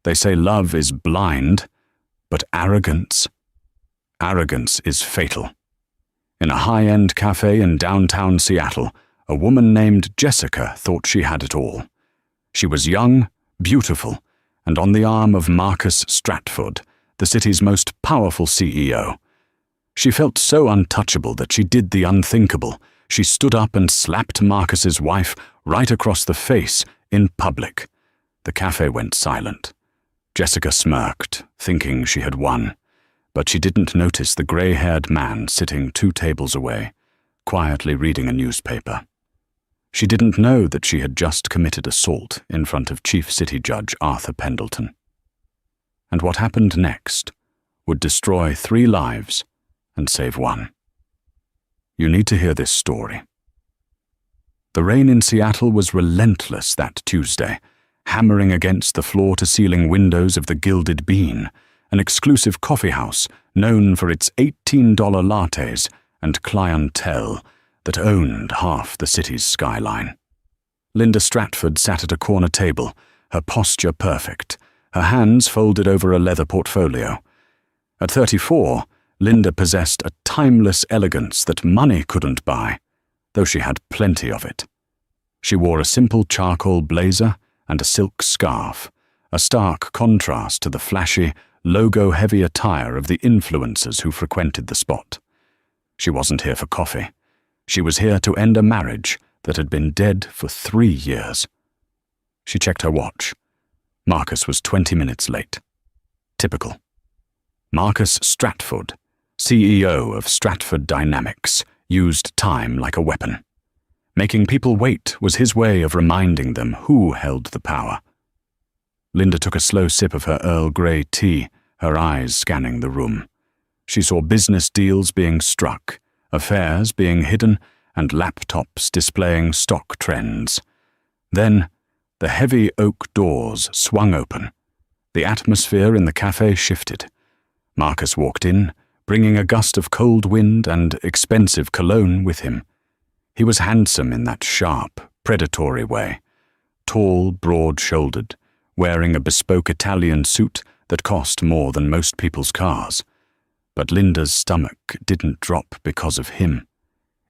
They say love is blind, but arrogance is fatal. In a high-end cafe in downtown Seattle, a woman named Jessica thought she had it all. She was young, beautiful, and on the arm of Marcus Stratford, the city's most powerful CEO. She felt so untouchable that she did the unthinkable. She stood up and slapped Marcus's wife right across the face in public. The cafe went silent. Jessica smirked, thinking she had won, but she didn't notice the grey-haired man sitting 2 tables away, quietly reading a newspaper. She didn't know that she had just committed assault in front of Chief City Judge Arthur Pendleton. And what happened next would destroy 3 lives and save 1. You need to hear this story. The rain in Seattle was relentless that Tuesday, hammering against the floor-to-ceiling windows of the Gilded Bean, an exclusive coffeehouse known for its $18 lattes and clientele that owned half the city's skyline. Linda Stratford sat at a corner table, her posture perfect, her hands folded over a leather portfolio. At 34, Linda possessed a timeless elegance that money couldn't buy, though she had plenty of it. She wore a simple charcoal blazer and a silk scarf, a stark contrast to the flashy, logo-heavy attire of the influencers who frequented the spot. She wasn't here for coffee. She was here to end a marriage that had been dead for 3 years. She checked her watch. Marcus was 20 minutes late. Typical. Marcus Stratford, CEO of Stratford Dynamics, used time like a weapon. Making people wait was his way of reminding them who held the power. Linda took a slow sip of her Earl Grey tea, her eyes scanning the room. She saw business deals being struck, affairs being hidden, and laptops displaying stock trends. Then, the heavy oak doors swung open. The atmosphere in the cafe shifted. Marcus walked in, bringing a gust of cold wind and expensive cologne with him. He was handsome in that sharp, predatory way. Tall, broad-shouldered, wearing a bespoke Italian suit that cost more than most people's cars. But Linda's stomach didn't drop because of him.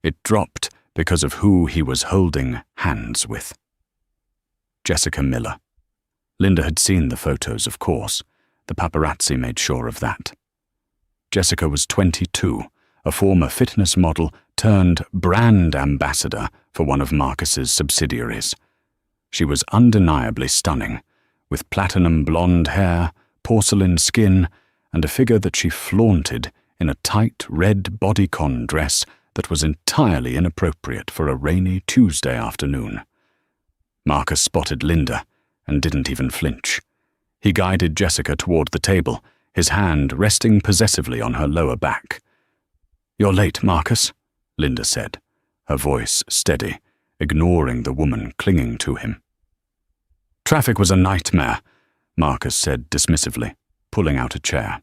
It dropped because of who he was holding hands with. Jessica Miller. Linda had seen the photos, of course. The paparazzi made sure of that. Jessica was 22, a former fitness model turned brand ambassador for one of Marcus's subsidiaries. She was undeniably stunning, with platinum blonde hair, porcelain skin, and a figure that she flaunted in a tight red bodycon dress that was entirely inappropriate for a rainy Tuesday afternoon. Marcus spotted Linda and didn't even flinch. He guided Jessica toward the table, his hand resting possessively on her lower back. "You're late, Marcus," Linda said, her voice steady, ignoring the woman clinging to him. "Traffic was a nightmare," Marcus said dismissively, pulling out a chair.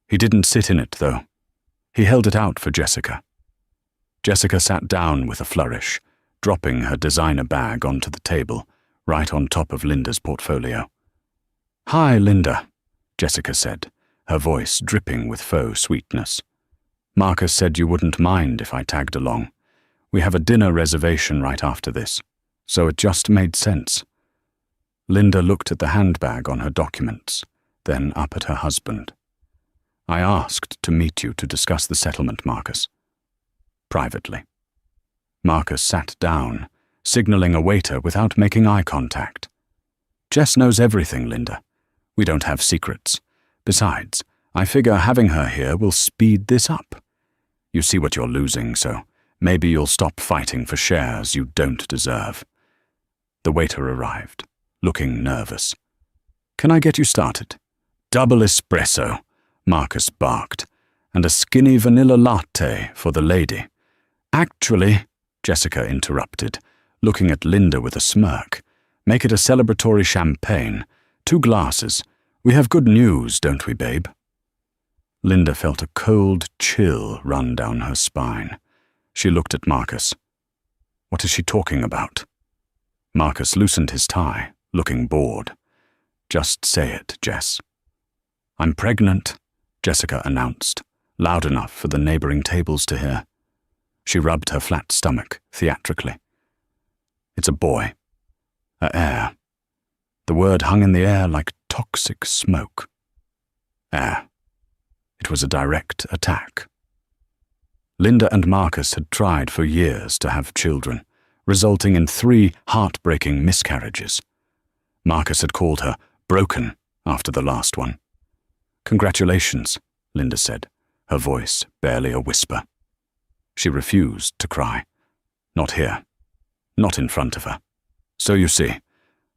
He didn't sit in it, though. He held it out for Jessica. Jessica sat down with a flourish, dropping her designer bag onto the table, right on top of Linda's portfolio. "Hi, Linda," Jessica said, her voice dripping with faux sweetness. "Marcus said you wouldn't mind if I tagged along. We have a dinner reservation right after this, so it just made sense." Linda looked at the handbag on her documents, then up at her husband. "I asked to meet you to discuss the settlement, Marcus." Privately. Marcus sat down, signaling a waiter without making eye contact. "Jess knows everything, Linda. We don't have secrets. Besides, I figure having her here will speed this up. You see what you're losing, so maybe you'll stop fighting for shares you don't deserve." The waiter arrived, looking nervous. "Can I get you started?" "Double espresso," Marcus barked, "and a skinny vanilla latte for the lady." "Actually," Jessica interrupted, looking at Linda with a smirk, "make it a celebratory champagne. 2 glasses. We have good news, don't we, babe?" Linda felt a cold chill run down her spine. She looked at Marcus. "What is she talking about?" Marcus loosened his tie, looking bored. Just say it, Jess. I'm pregnant, Jessica announced, loud enough for the neighboring tables to hear. She rubbed her flat stomach theatrically. It's a boy. A heir. The word hung in the air like toxic smoke. Heir. It was a direct attack. Linda and Marcus had tried for years to have children, resulting in 3 heartbreaking miscarriages. Marcus had called her broken after the last one. Congratulations, Linda said, her voice barely a whisper. She refused to cry. Not here. Not in front of her. So you see,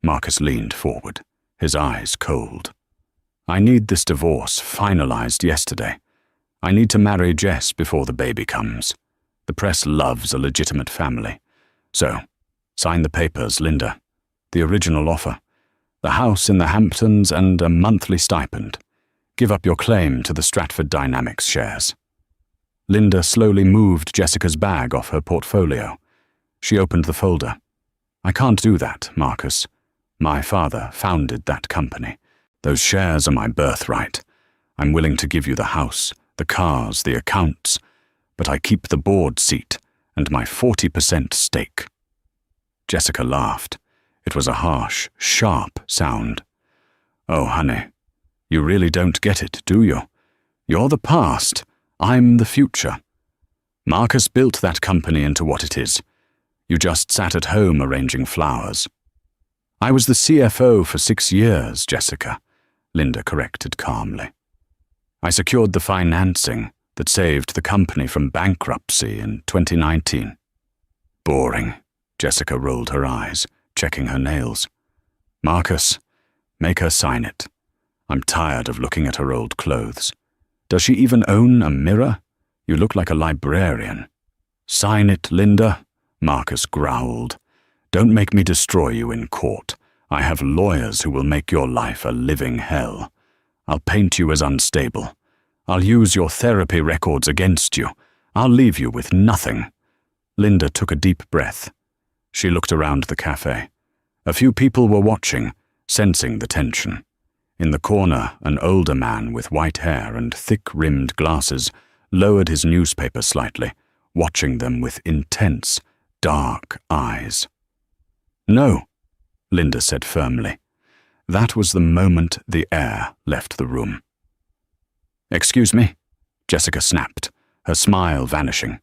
Marcus leaned forward, his eyes cold. I need this divorce finalized yesterday. I need to marry Jess before the baby comes. The press loves a legitimate family. So, sign the papers, Linda. The original offer. The house in the Hamptons and a monthly stipend. Give up your claim to the Stratford Dynamics shares. Linda slowly moved Jessica's bag off her portfolio. She opened the folder. I can't do that, Marcus. My father founded that company. Those shares are my birthright. I'm willing to give you the house, the cars, the accounts, but I keep the board seat and my 40% stake. Jessica laughed. It was a harsh, sharp sound. Oh, honey, you really don't get it, do you? You're the past. I'm the future. Marcus built that company into what it is. You just sat at home arranging flowers. I was the CFO for 6 years, Jessica, Linda corrected calmly. I secured the financing that saved the company from bankruptcy in 2019. Boring, Jessica rolled her eyes, checking her nails. Marcus, make her sign it. I'm tired of looking at her old clothes. Does she even own a mirror? You look like a librarian. Sign it, Linda, Marcus growled. Don't make me destroy you in court. I have lawyers who will make your life a living hell. I'll paint you as unstable. I'll use your therapy records against you. I'll leave you with nothing. Linda took a deep breath. She looked around the cafe. A few people were watching, sensing the tension. In the corner, an older man with white hair and thick-rimmed glasses lowered his newspaper slightly, watching them with intense, dark eyes. No, Linda said firmly. That was the moment the heir left the room. Excuse me, Jessica snapped, her smile vanishing.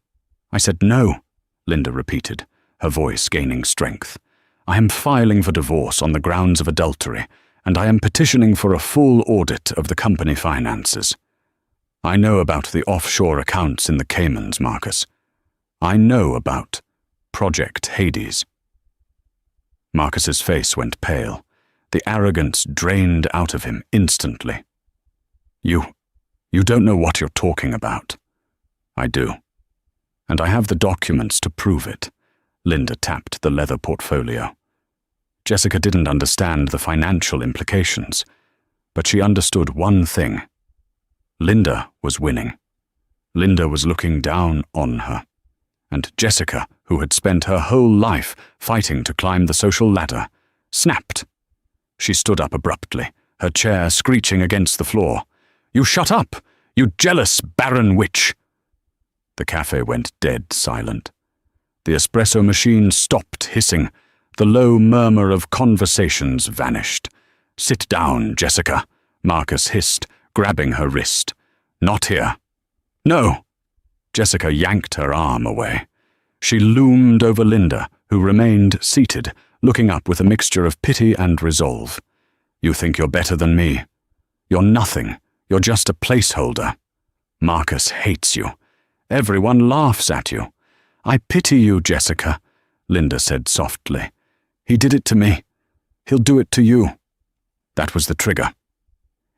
I said no, Linda repeated, her voice gaining strength. I am filing for divorce on the grounds of adultery, and I am petitioning for a full audit of the company finances. I know about the offshore accounts in the Caymans, Marcus. I know about Project Hades. Marcus's face went pale. The arrogance drained out of him instantly. You don't know what you're talking about. I do. And I have the documents to prove it. Linda tapped the leather portfolio. Jessica didn't understand the financial implications, but she understood one thing. Linda was winning. Linda was looking down on her. And Jessica, who had spent her whole life fighting to climb the social ladder, snapped. She stood up abruptly, her chair screeching against the floor. You shut up! You jealous, barren witch! The cafe went dead silent. The espresso machine stopped hissing. The low murmur of conversations vanished. Sit down, Jessica, Marcus hissed, grabbing her wrist. Not here. No. Jessica yanked her arm away. She loomed over Linda, who remained seated, looking up with a mixture of pity and resolve. You think you're better than me. You're nothing. You're just a placeholder. Marcus hates you. Everyone laughs at you. I pity you, Jessica, Linda said softly. He did it to me. He'll do it to you. That was the trigger.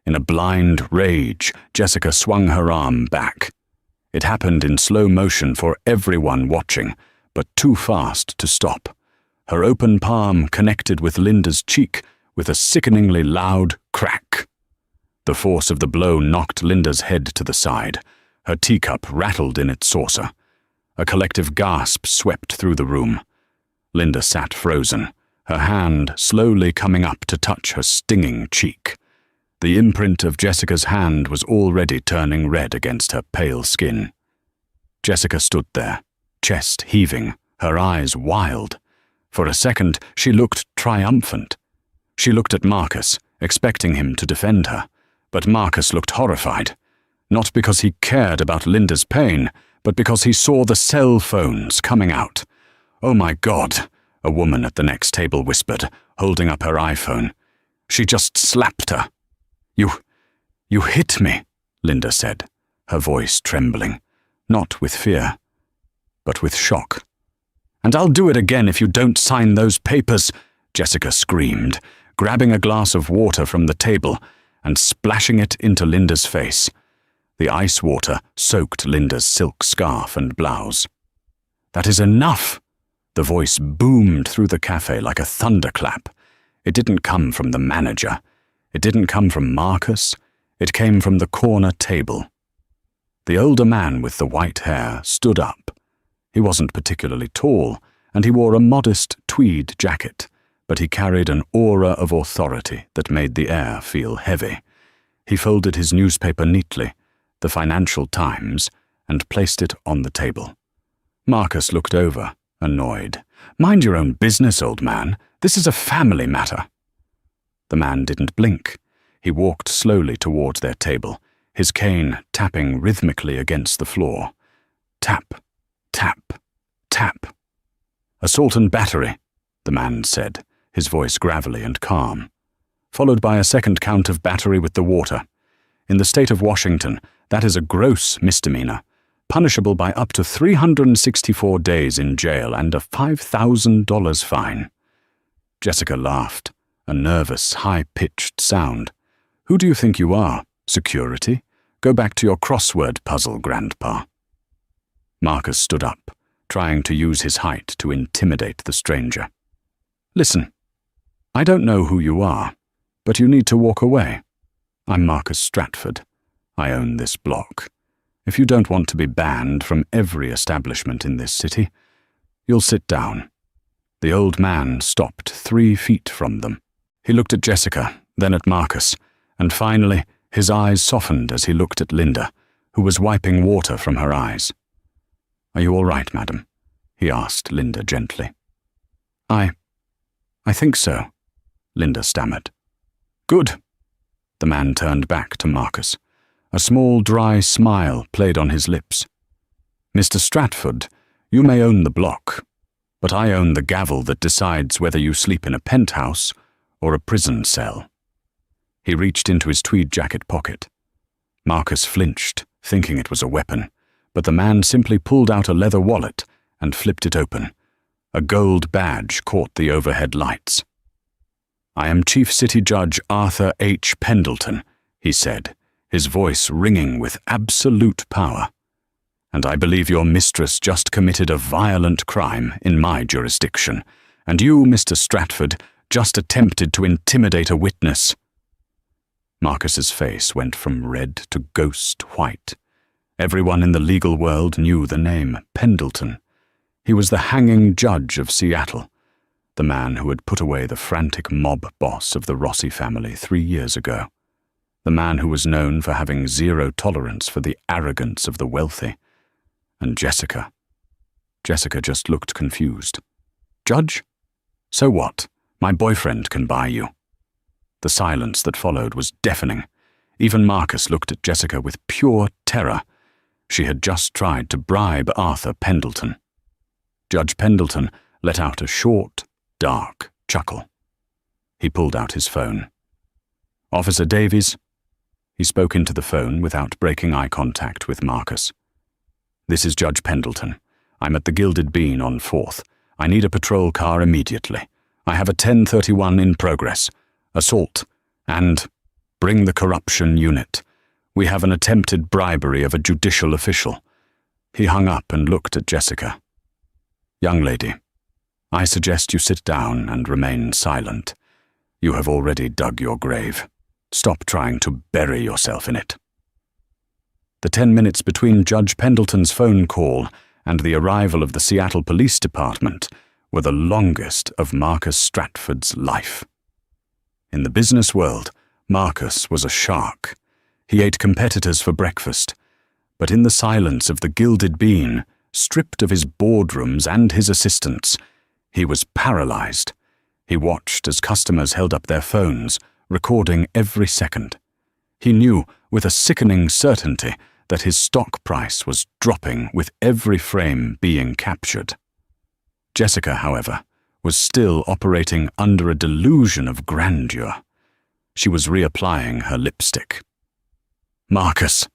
In a blind rage, Jessica swung her arm back. It happened in slow motion for everyone watching, but too fast to stop. Her open palm connected with Linda's cheek with a sickeningly loud crack. The force of the blow knocked Linda's head to the side. Her teacup rattled in its saucer. A collective gasp swept through the room. Linda sat frozen, her hand slowly coming up to touch her stinging cheek. The imprint of Jessica's hand was already turning red against her pale skin. Jessica stood there, chest heaving, her eyes wild. For a second, she looked triumphant. She looked at Marcus, expecting him to defend her, but Marcus looked horrified, not because he cared about Linda's pain, but because he saw the cell phones coming out. "Oh my God," a woman at the next table whispered, holding up her iPhone. "She just slapped her." You hit me," Linda said, her voice trembling, not with fear, but with shock. "And I'll do it again if you don't sign those papers," Jessica screamed, grabbing a glass of water from the table and splashing it into Linda's face. The ice water soaked Linda's silk scarf and blouse. "That is enough!" The voice boomed through the cafe like a thunderclap. It didn't come from the manager. It didn't come from Marcus. It came from the corner table. The older man with the white hair stood up. He wasn't particularly tall, and he wore a modest tweed jacket, but he carried an aura of authority that made the air feel heavy. He folded his newspaper neatly, the Financial Times, and placed it on the table. Marcus looked over, annoyed. "Mind your own business, old man. This is a family matter." The man didn't blink. He walked slowly toward their table, his cane tapping rhythmically against the floor. Tap, tap, tap. "Assault and battery," the man said, his voice gravelly and calm, followed by a second count of battery with the water. "In the state of Washington, that is a gross misdemeanor, punishable by up to 364 days in jail and a $5,000 fine." Jessica laughed, a nervous, high-pitched sound. "Who do you think you are? Security? Go back to your crossword puzzle, Grandpa." Marcus stood up, trying to use his height to intimidate the stranger. "Listen, I don't know who you are, but you need to walk away. I'm Marcus Stratford. I own this block. If you don't want to be banned from every establishment in this city, you'll sit down." The old man stopped 3 feet from them. He looked at Jessica, then at Marcus, and finally his eyes softened as he looked at Linda, who was wiping water from her eyes. "Are you all right, madam?" he asked Linda gently. I think so," Linda stammered. "Good." The man turned back to Marcus. A small, dry smile played on his lips. "Mr. Stratford, you may own the block, but I own the gavel that decides whether you sleep in a penthouse or a prison cell." He reached into his tweed jacket pocket. Marcus flinched, thinking it was a weapon, but the man simply pulled out a leather wallet and flipped it open. A gold badge caught the overhead lights. "I am Chief City Judge Arthur H. Pendleton," he said, his voice ringing with absolute power. "And I believe your mistress just committed a violent crime in my jurisdiction, and you, Mr. Stratford, just attempted to intimidate a witness." Marcus's face went from red to ghost white. Everyone in the legal world knew the name Pendleton. He was the hanging judge of Seattle, the man who had put away the frantic mob boss of the Rossi family 3 years ago, the man who was known for having zero tolerance for the arrogance of the wealthy. And Jessica just looked confused. "Judge? So what? My boyfriend can buy you." The silence that followed was deafening. Even Marcus looked at Jessica with pure terror. She had just tried to bribe Arthur Pendleton. Judge Pendleton let out a short, dark chuckle. He pulled out his phone. "Officer Davies?" He spoke into the phone without breaking eye contact with Marcus. "This is Judge Pendleton. I'm at the Gilded Bean on 4th. I need a patrol car immediately. I have a 1031 in progress. Assault. And bring the corruption unit. We have an attempted bribery of a judicial official." He hung up and looked at Jessica. "Young lady, I suggest you sit down and remain silent. You have already dug your grave. Stop trying to bury yourself in it." The 10 minutes between Judge Pendleton's phone call and the arrival of the Seattle Police Department were the longest of Marcus Stratford's life. In the business world, Marcus was a shark. He ate competitors for breakfast, but in the silence of the Gilded Bean, stripped of his boardrooms and his assistants, he was paralyzed. He watched as customers held up their phones, recording every second. He knew with a sickening certainty that his stock price was dropping with every frame being captured. Jessica, however, was still operating under a delusion of grandeur. She was reapplying her lipstick. "Marcus,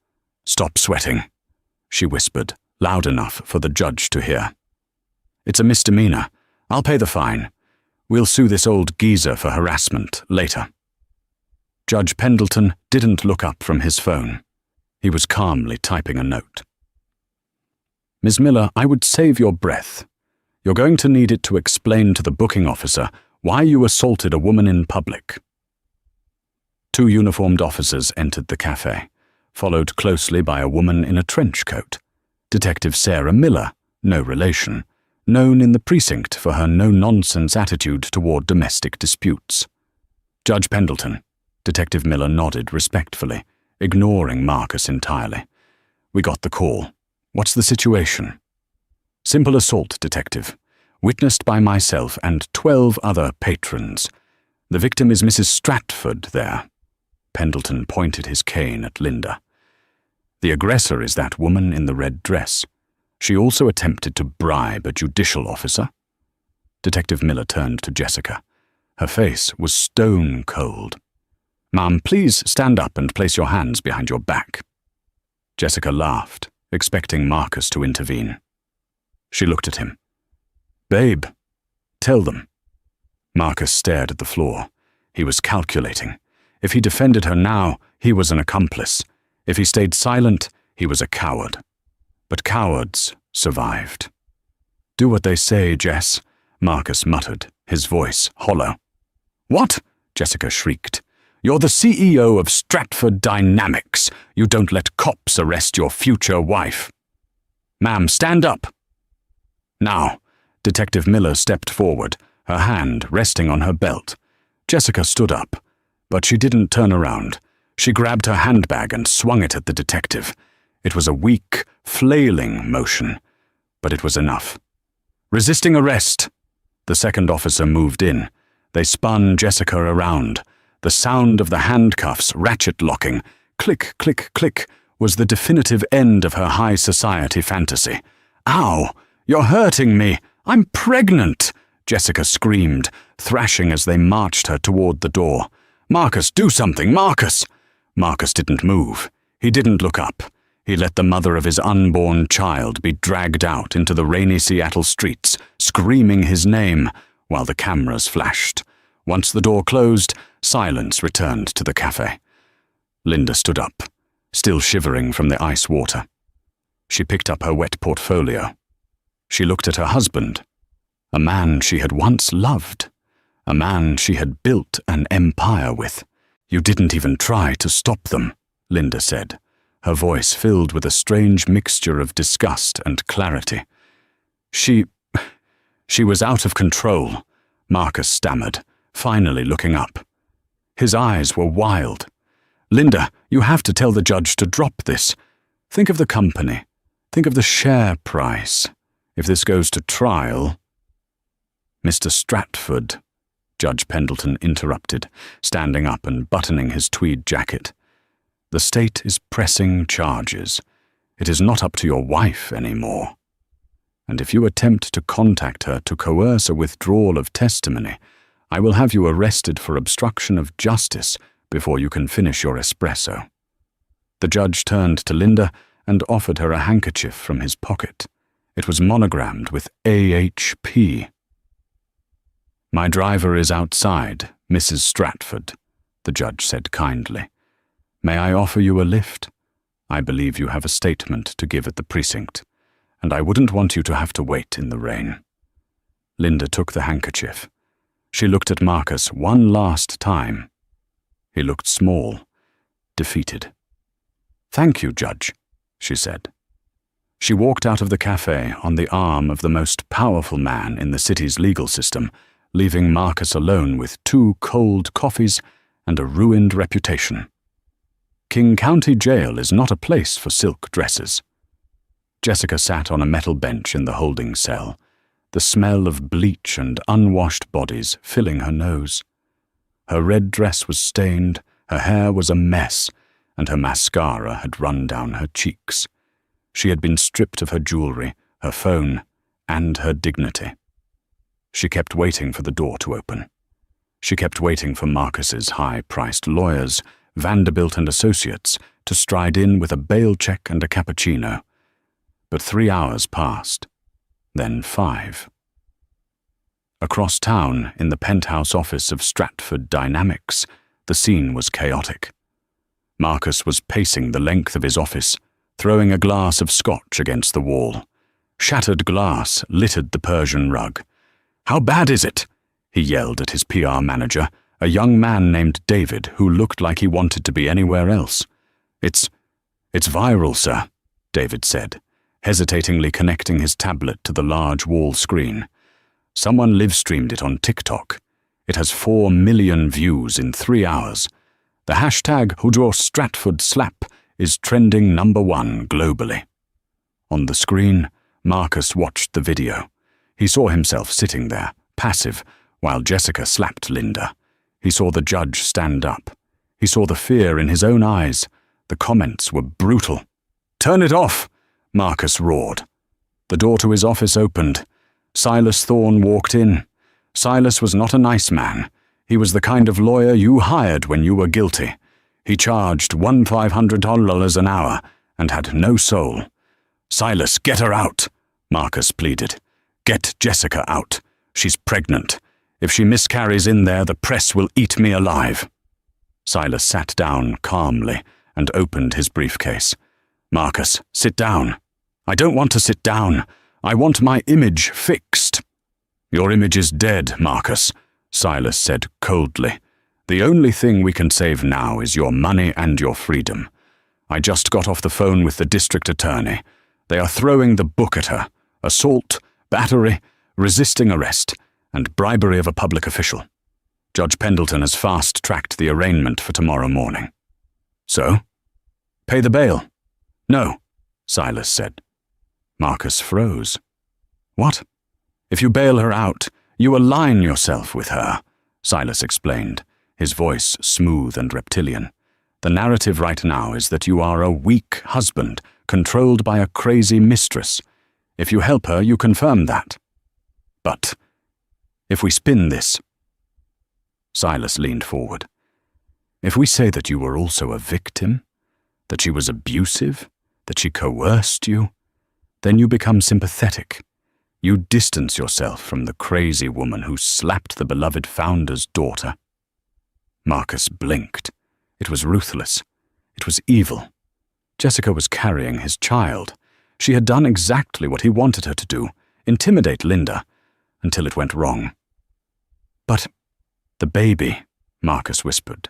stop sweating," she whispered, loud enough for the judge to hear. "It's a misdemeanor. I'll pay the fine. We'll sue this old geezer for harassment later." Judge Pendleton didn't look up from his phone. He was calmly typing a note. "Ms. Miller, I would save your breath. You're going to need it to explain to the booking officer why you assaulted a woman in public." Two uniformed officers entered the cafe, followed closely by a woman in a trench coat, Detective Sarah Miller, no relation, known in the precinct for her no-nonsense attitude toward domestic disputes. "Judge Pendleton," Detective Miller nodded respectfully, ignoring Marcus entirely. "We got the call. What's the situation?" "Simple assault, Detective. Witnessed by myself and 12 other patrons. The victim is Mrs. Stratford there." Pendleton pointed his cane at Linda. "The aggressor is that woman in the red dress. She also attempted to bribe a judicial officer." Detective Miller turned to Jessica. Her face was stone cold. "Ma'am, please stand up and place your hands behind your back." Jessica laughed, expecting Marcus to intervene. She looked at him. "Babe, tell them." Marcus stared at the floor. He was calculating. If he defended her now, he was an accomplice. If he stayed silent, he was a coward. But cowards survived. "Do what they say, Jess," Marcus muttered, his voice hollow. "What?" Jessica shrieked. "You're the CEO of Stratford Dynamics. You don't let cops arrest your future wife." "Ma'am, stand up." Now, Detective Miller stepped forward, her hand resting on her belt. Jessica stood up, but she didn't turn around. She grabbed her handbag and swung it at the detective. It was a weak, flailing motion, but it was enough. "Resisting arrest." The second officer moved in. They spun Jessica around. The sound of the handcuffs ratchet-locking, click, click, click, was the definitive end of her high society fantasy. "Ow! You're hurting me! I'm pregnant!" Jessica screamed, thrashing as they marched her toward the door. "Marcus, do something! Marcus!" Marcus didn't move. He didn't look up. He let the mother of his unborn child be dragged out into the rainy Seattle streets, screaming his name, while the cameras flashed. Once the door closed, silence returned to the cafe. Linda stood up, still shivering from the ice water. She picked up her wet portfolio. She looked at her husband, a man she had once loved, a man she had built an empire with. "You didn't even try to stop them," Linda said, her voice filled with a strange mixture of disgust and clarity. She was out of control," Marcus stammered, finally looking up. His eyes were wild. "Linda, you have to tell the judge to drop this. Think of the company. Think of the share price. If this goes to trial—" "Mr. Stratford," Judge Pendleton interrupted, standing up and buttoning his tweed jacket. "The state is pressing charges. It is not up to your wife anymore. And if you attempt to contact her to coerce a withdrawal of testimony, I will have you arrested for obstruction of justice before you can finish your espresso." The judge turned to Linda and offered her a handkerchief from his pocket. It was monogrammed with AHP. "My driver is outside, Mrs. Stratford," the judge said kindly. "May I offer you a lift? I believe you have a statement to give at the precinct, and I wouldn't want you to have to wait in the rain." Linda took the handkerchief. She looked at Marcus one last time. He looked small, defeated. "Thank you, Judge," she said. She walked out of the cafe on the arm of the most powerful man in the city's legal system, leaving Marcus alone with 2 cold coffees and a ruined reputation. King County Jail is not a place for silk dresses. Jessica sat on a metal bench in the holding cell, the smell of bleach and unwashed bodies filling her nose. Her red dress was stained, her hair was a mess, and her mascara had run down her cheeks. She had been stripped of her jewelry, her phone, and her dignity. She kept waiting for the door to open. She kept waiting for Marcus's high-priced lawyers, Vanderbilt and Associates, to stride in with a bail check and a cappuccino. But 3 hours passed, then 5. Across town, in the penthouse office of Stratford Dynamics, the scene was chaotic. Marcus was pacing the length of his office, throwing a glass of scotch against the wall. Shattered glass littered the Persian rug. "How bad is it?" he yelled at his PR manager, a young man named David who looked like he wanted to be anywhere else. It's viral, sir," David said, hesitatingly connecting his tablet to the large wall screen. "Someone live-streamed it on TikTok. It has 4 million views in 3 hours. The hashtag #WhoDrawStratfordSlap is trending #1 globally." On the screen, Marcus watched the video. He saw himself sitting there, passive, while Jessica slapped Linda. He saw the judge stand up. He saw the fear in his own eyes. The comments were brutal. "Turn it off!" Marcus roared. The door to his office opened. Silas Thorne walked in. Silas was not a nice man. He was the kind of lawyer you hired when you were guilty. He charged $1,500 an hour and had no soul. "Silas, get her out," Marcus pleaded. "Get Jessica out. She's pregnant. If she miscarries in there, the press will eat me alive." Silas sat down calmly and opened his briefcase. "Marcus, sit down." "I don't want to sit down. I want my image fixed." "Your image is dead, Marcus," Silas said coldly. "The only thing we can save now is your money and your freedom. I just got off the phone with the district attorney. They are throwing the book at her. Assault, battery, resisting arrest, and bribery of a public official. Judge Pendleton has fast-tracked the arraignment for tomorrow morning." "So? Pay the bail?" "No," Silas said. Marcus froze. "What?" "If you bail her out, you align yourself with her," Silas explained, his voice smooth and reptilian. "The narrative right now is that you are a weak husband, controlled by a crazy mistress. If you help her, you confirm that. But if we spin this..." Silas leaned forward. "If we say that you were also a victim, that she was abusive, that she coerced you, then you become sympathetic. You distance yourself from the crazy woman who slapped the beloved founder's daughter." Marcus blinked. It was ruthless. It was evil. Jessica was carrying his child. She had done exactly what he wanted her to do, intimidate Linda, until it went wrong. "But the baby," Marcus whispered.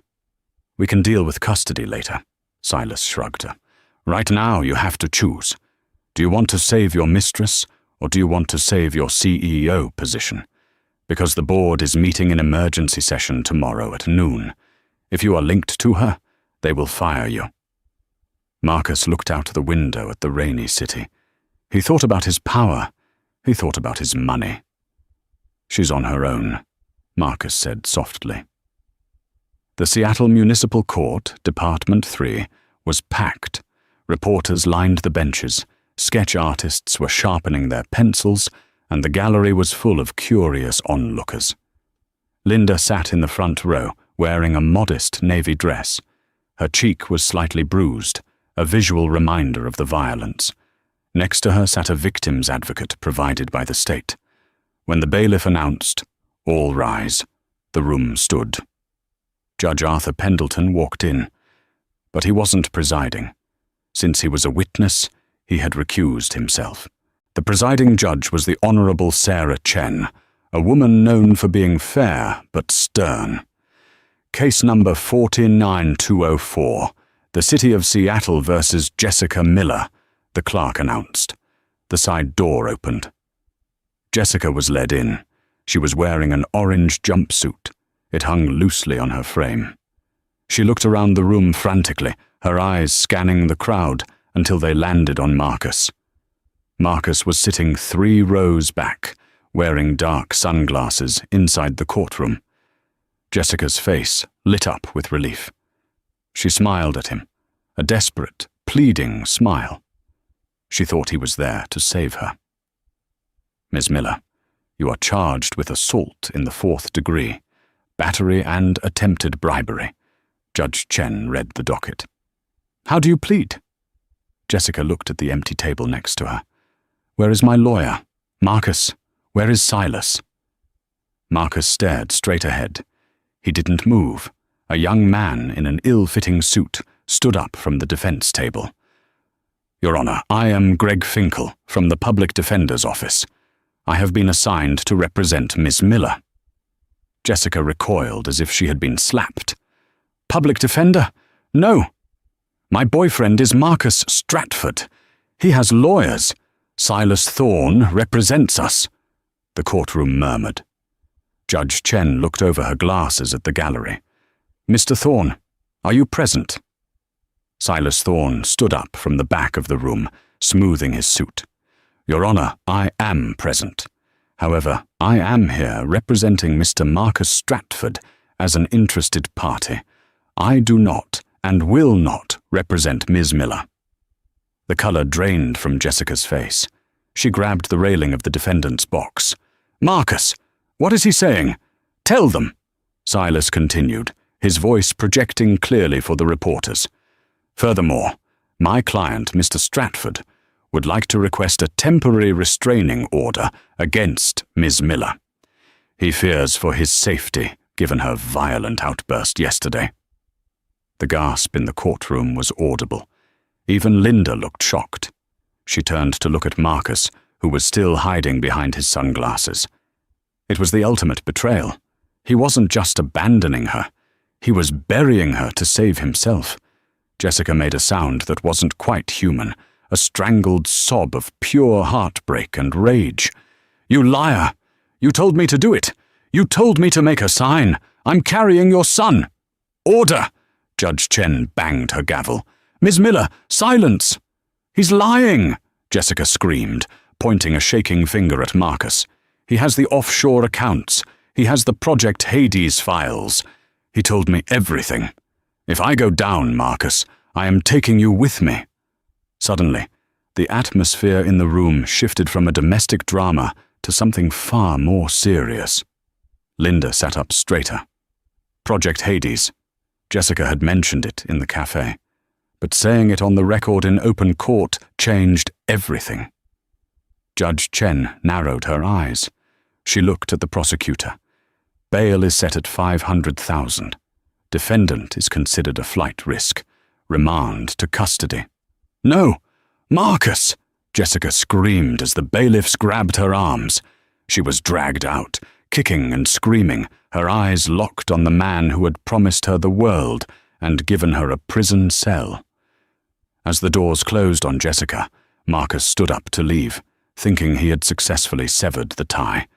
"We can deal with custody later," Silas shrugged her. "Right now you have to choose. Do you want to save your mistress, or do you want to save your CEO position? Because the board is meeting in emergency session tomorrow at noon. If you are linked to her, they will fire you." Marcus looked out the window at the rainy city. He thought about his power. He thought about his money. "She's on her own," Marcus said softly. The Seattle Municipal Court, Department 3, was packed. Reporters lined the benches. Sketch artists were sharpening their pencils, and the gallery was full of curious onlookers. Linda sat in the front row, wearing a modest navy dress. Her cheek was slightly bruised, a visual reminder of the violence. Next to her sat a victim's advocate provided by the state. When the bailiff announced, "All rise," the room stood. Judge Arthur Pendleton walked in, but he wasn't presiding. Since he was a witness, he had recused himself. The presiding judge was the Honorable Sarah Chen, a woman known for being fair but stern. "Case number 49204, the City of Seattle versus Jessica Miller," the clerk announced. The side door opened. Jessica was led in. She was wearing an orange jumpsuit. It hung loosely on her frame. She looked around the room frantically, her eyes scanning the crowd until they landed on Marcus. Marcus was sitting 3 rows back, wearing dark sunglasses inside the courtroom. Jessica's face lit up with relief. She smiled at him, a desperate, pleading smile. She thought he was there to save her. "Miss Miller, you are charged with assault in the 4th degree, battery and attempted bribery." Judge Chen read the docket. "How do you plead?" Jessica looked at the empty table next to her. "Where is my lawyer? Marcus, where is Silas?" Marcus stared straight ahead. He didn't move. A young man in an ill-fitting suit stood up from the defense table. "Your Honor, I am Greg Finkel from the Public Defender's Office. I have been assigned to represent Miss Miller." Jessica recoiled as if she had been slapped. "Public Defender? No. My boyfriend is Marcus Stratford. He has lawyers. Silas Thorne represents us," the courtroom murmured. Judge Chen looked over her glasses at the gallery. "Mr. Thorne, are you present?" Silas Thorne stood up from the back of the room, smoothing his suit. "Your Honor, I am present. However, I am here representing Mr. Marcus Stratford as an interested party. I do not and will not represent Ms. Miller." The color drained from Jessica's face. She grabbed the railing of the defendant's box. "Marcus, what is he saying? Tell them," Silas continued, his voice projecting clearly for the reporters. "Furthermore, my client, Mr. Stratford, would like to request a temporary restraining order against Ms. Miller. He fears for his safety, given her violent outburst yesterday." The gasp in the courtroom was audible. Even Linda looked shocked. She turned to look at Marcus, who was still hiding behind his sunglasses. It was the ultimate betrayal. He wasn't just abandoning her. He was burying her to save himself. Jessica made a sound that wasn't quite human, a strangled sob of pure heartbreak and rage. "You liar! You told me to do it! You told me to make a sign! I'm carrying your son!" "Order!" Judge Chen banged her gavel. "Ms. Miller, silence!" "He's lying!" Jessica screamed, pointing a shaking finger at Marcus. "He has the offshore accounts. He has the Project Hades files. He told me everything. If I go down, Marcus, I am taking you with me." Suddenly, the atmosphere in the room shifted from a domestic drama to something far more serious. Linda sat up straighter. Project Hades. Jessica had mentioned it in the cafe, but saying it on the record in open court changed everything. Judge Chen narrowed her eyes. She looked at the prosecutor. Bail is set at $500,000. Defendant is considered a flight risk. Remand to custody. "No! Marcus!" Jessica screamed as the bailiffs grabbed her arms. She was dragged out, kicking and screaming, her eyes locked on the man who had promised her the world and given her a prison cell. As the doors closed on Jessica, Marcus stood up to leave, thinking he had successfully severed the tie.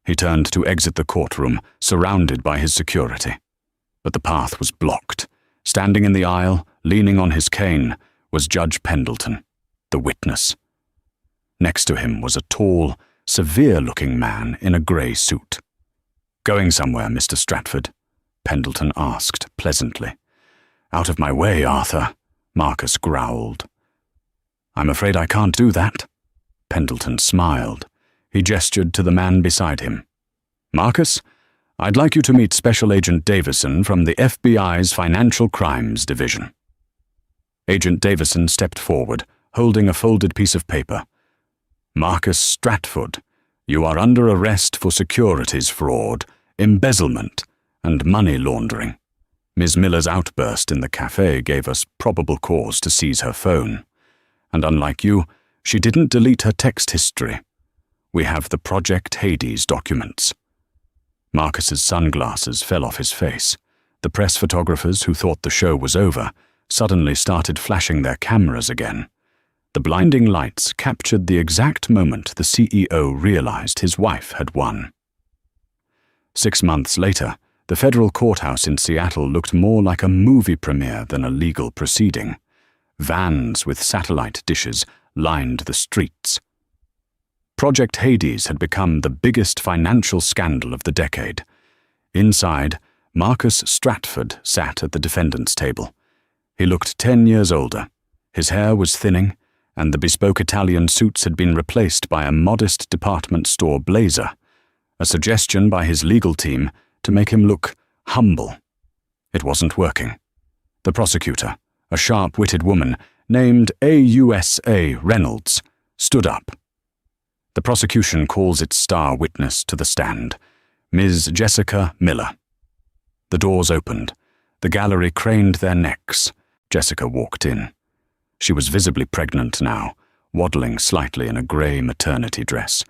He turned to exit the courtroom, surrounded by his security. But the path was blocked. Standing in the aisle, leaning on his cane, was Judge Pendleton, the witness. Next to him was a tall, severe-looking man in a grey suit. "Going somewhere, Mr. Stratford?" Pendleton asked pleasantly. "Out of my way, Arthur," Marcus growled. "I'm afraid I can't do that." Pendleton smiled. He gestured to the man beside him. "Marcus, I'd like you to meet Special Agent Davison from the FBI's Financial Crimes Division." Agent Davison stepped forward, holding a folded piece of paper. "Marcus Stratford, you are under arrest for securities fraud, embezzlement, and money laundering. Ms. Miller's outburst in the cafe gave us probable cause to seize her phone. And unlike you, she didn't delete her text history. We have the Project Hades documents." Marcus's sunglasses fell off his face. The press photographers who thought the show was over suddenly started flashing their cameras again. The blinding lights captured the exact moment the CEO realized his wife had won. 6 months later, the federal courthouse in Seattle looked more like a movie premiere than a legal proceeding. Vans with satellite dishes lined the streets. Project Hades had become the biggest financial scandal of the decade. Inside, Marcus Stratford sat at the defendant's table. He looked 10 years older. His hair was thinning, and the bespoke Italian suits had been replaced by a modest department store blazer, a suggestion by his legal team to make him look humble. It wasn't working. The prosecutor, a sharp-witted woman named AUSA Reynolds, stood up. The prosecution calls its star witness to the stand, Ms. Jessica Miller. The doors opened. The gallery craned their necks. Jessica walked in. She was visibly pregnant now, waddling slightly in a grey maternity dress.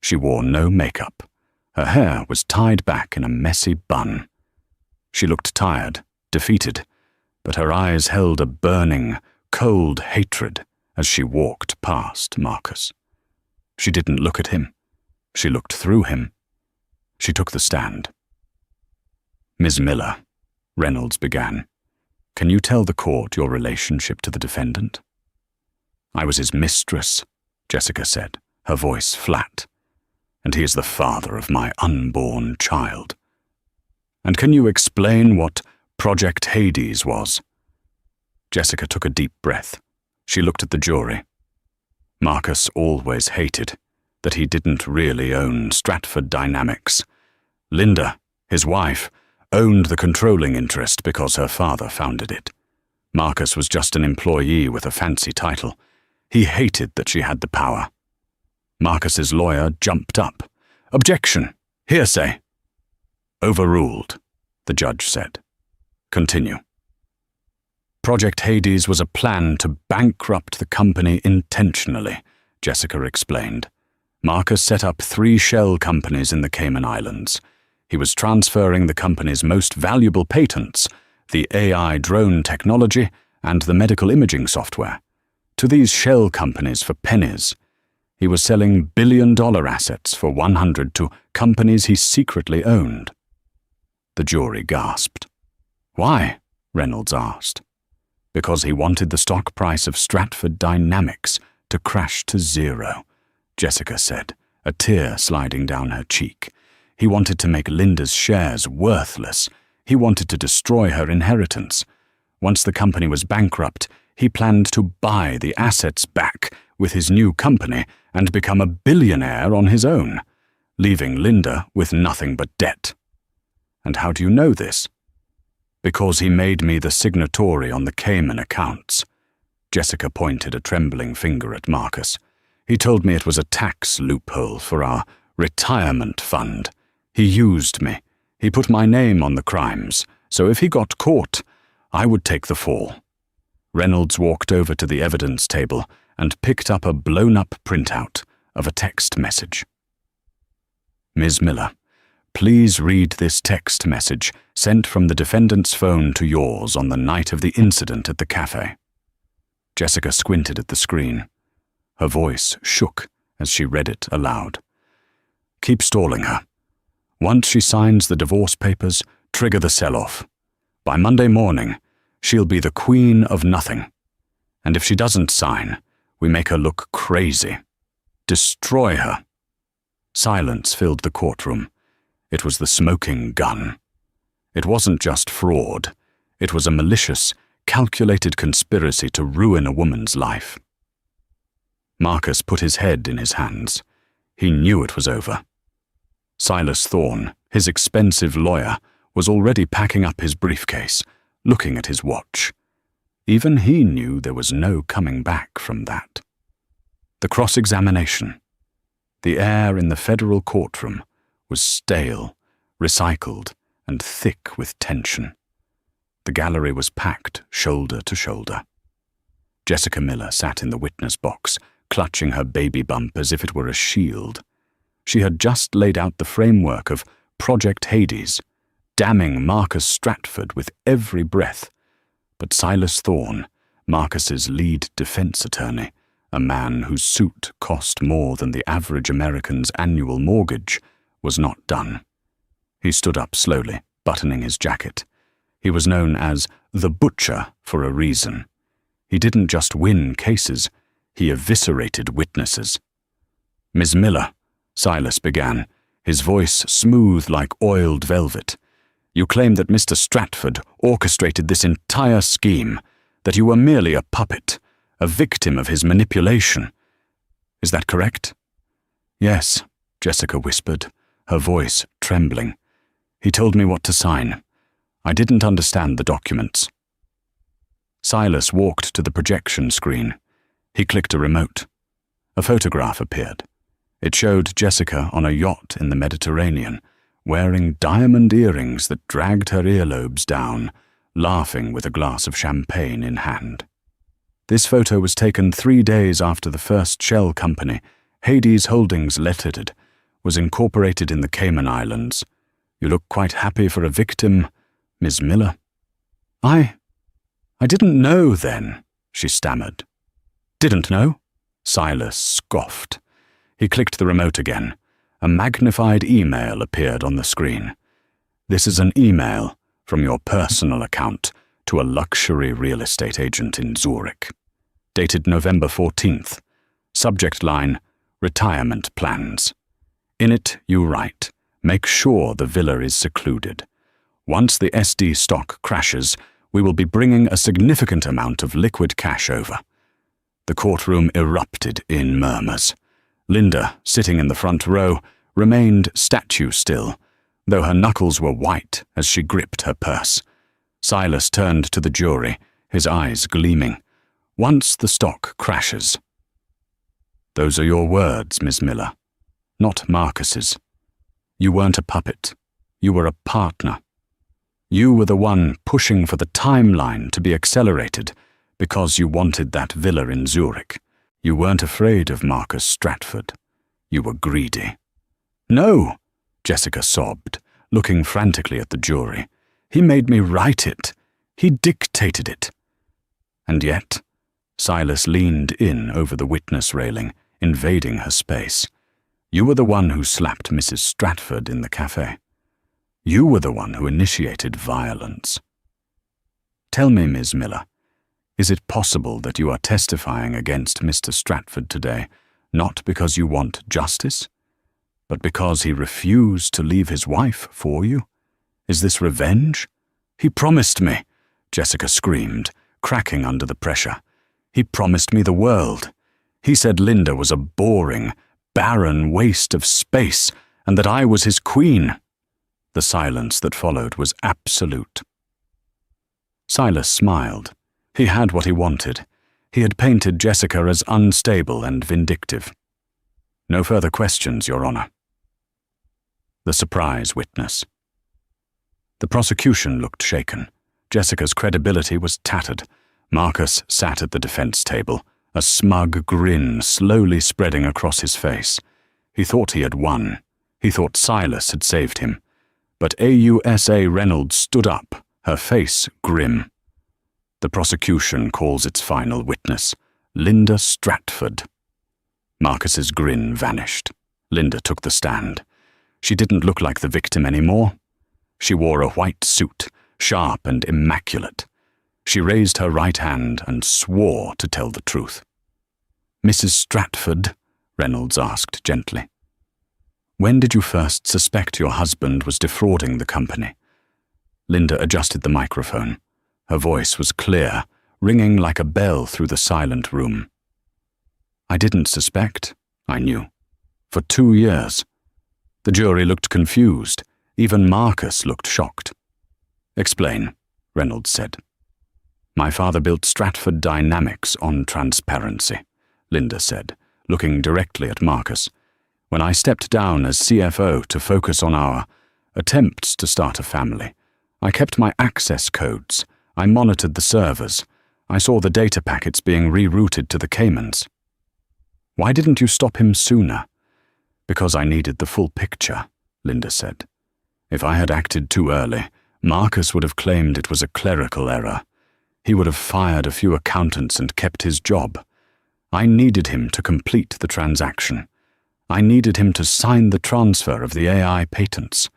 She wore no makeup. Her hair was tied back in a messy bun. She looked tired, defeated, but her eyes held a burning, cold hatred as she walked past Marcus. She didn't look at him. She looked through him. She took the stand. "Ms. Miller," Reynolds began, "can you tell the court your relationship to the defendant?" "I was his mistress," Jessica said, her voice flat. "And he is the father of my unborn child." "And can you explain what Project Hades was?" Jessica took a deep breath. She looked at the jury. Marcus always hated that he didn't really own Stratford Dynamics. Linda, his wife, owned the controlling interest because her father founded it. Marcus was just an employee with a fancy title. He hated that she had the power. Marcus's lawyer jumped up. "Objection! Hearsay!" "Overruled," the judge said. "Continue." "Project Hades was a plan to bankrupt the company intentionally," Jessica explained. "Marcus set up 3 shell companies in the Cayman Islands. He was transferring the company's most valuable patents, the AI drone technology and the medical imaging software, to these shell companies for pennies. He was selling billion-dollar assets for 100 to companies he secretly owned." The jury gasped. "Why?" Reynolds asked. "Because he wanted the stock price of Stratford Dynamics to crash to 0, Jessica said, a tear sliding down her cheek. "He wanted to make Linda's shares worthless. He wanted to destroy her inheritance. Once the company was bankrupt, he planned to buy the assets back with his new company and become a billionaire on his own, leaving Linda with nothing but debt. And how do you know this?" "Because he made me the signatory on the Cayman accounts." Jessica pointed a trembling finger at Marcus. "He told me it was a tax loophole for our retirement fund. He used me. He put my name on the crimes, so if he got caught, I would take the fall." Reynolds walked over to the evidence table and picked up a blown-up printout of a text message. "Ms. Miller, please read this text message sent from the defendant's phone to yours on the night of the incident at the cafe." Jessica squinted at the screen. Her voice shook as she read it aloud. "Keep stalling her. Once she signs the divorce papers, trigger the sell-off. By Monday morning, she'll be the queen of nothing. And if she doesn't sign, we make her look crazy. Destroy her." Silence filled the courtroom. It was the smoking gun. It wasn't just fraud. It was a malicious, calculated conspiracy to ruin a woman's life. Marcus put his head in his hands. He knew it was over. Silas Thorne, his expensive lawyer, was already packing up his briefcase, looking at his watch. Even he knew there was no coming back from that. The cross-examination. The air in the federal courtroom was stale, recycled, and thick with tension. The gallery was packed shoulder to shoulder. Jessica Miller sat in the witness box, clutching her baby bump as if it were a shield. She had just laid out the framework of Project Hades, damning Marcus Stratford with every breath. But Silas Thorne, Marcus's lead defense attorney, a man whose suit cost more than the average American's annual mortgage, was not done. He stood up slowly, buttoning his jacket. He was known as the Butcher for a reason. He didn't just win cases, he eviscerated witnesses. "Miss Miller," Silas began, his voice smooth like oiled velvet, "you claim that Mr. Stratford orchestrated this entire scheme, that you were merely a puppet, a victim of his manipulation. Is that correct?" "Yes," Jessica whispered, her voice trembling. "He told me what to sign. I didn't understand the documents." Silas walked to the projection screen. He clicked a remote. A photograph appeared. It showed Jessica on a yacht in the Mediterranean, wearing diamond earrings that dragged her earlobes down, laughing with a glass of champagne in hand. This photo was taken 3 days after the first shell company, Hades Holdings Limited, was incorporated in the Cayman Islands. "You look quite happy for a victim, Miss Miller." I didn't know then," she stammered. "Didn't know?" Silas scoffed. He clicked the remote again. A magnified email appeared on the screen. "This is an email from your personal account to a luxury real estate agent in Zurich. Dated November 14th. Subject line, retirement plans. In it you write, make sure the villa is secluded. Once the SD stock crashes, we will be bringing a significant amount of liquid cash over." The courtroom erupted in murmurs. Linda, sitting in the front row, remained statue still, though her knuckles were white as she gripped her purse. Silas turned to the jury, his eyes gleaming. "Once the stock crashes." "Those are your words, Miss Miller, not Marcus's. You weren't a puppet. You were a partner. You were the one pushing for the timeline to be accelerated because you wanted that villa in Zurich. You weren't afraid of Marcus Stratford. You were greedy." "No," Jessica sobbed, looking frantically at the jury. "He made me write it. He dictated it." And yet, Silas leaned in over the witness railing, invading her space. "You were the one who slapped Mrs. Stratford in the café. You were the one who initiated violence. Tell me, Ms. Miller, is it possible that you are testifying against Mr. Stratford today, not because you want justice, but because he refused to leave his wife for you? Is this revenge?" "He promised me," Jessica screamed, cracking under the pressure. "He promised me the world. He said Linda was a boring, barren waste of space, and that I was his queen." The silence that followed was absolute. Silas smiled. He had what he wanted. He had painted Jessica as unstable and vindictive. "No further questions, Your Honor." The surprise witness. The prosecution looked shaken. Jessica's credibility was tattered. Marcus sat at the defense table, a smug grin slowly spreading across his face. He thought he had won. He thought Silas had saved him. But AUSA Reynolds stood up, her face grim. The prosecution calls its final witness, Linda Stratford. Marcus's grin vanished. Linda took the stand. She didn't look like the victim anymore. She wore a white suit, sharp and immaculate. She raised her right hand and swore to tell the truth. "Mrs. Stratford," Reynolds asked gently, "when did you first suspect your husband was defrauding the company?" Linda adjusted the microphone. Her voice was clear, ringing like a bell through the silent room. "I didn't suspect. I knew. For 2 years." The jury looked confused. Even Marcus looked shocked. "Explain," Reynolds said. "My father built Stratford Dynamics on transparency," Linda said, looking directly at Marcus. "When I stepped down as CFO to focus on our attempts to start a family, I kept my access codes. I monitored the servers. I saw the data packets being rerouted to the Caymans." "Why didn't you stop him sooner?" "Because I needed the full picture," Linda said. "If I had acted too early, Marcus would have claimed it was a clerical error. He would have fired a few accountants and kept his job. I needed him to complete the transaction. I needed him to sign the transfer of the AI patents.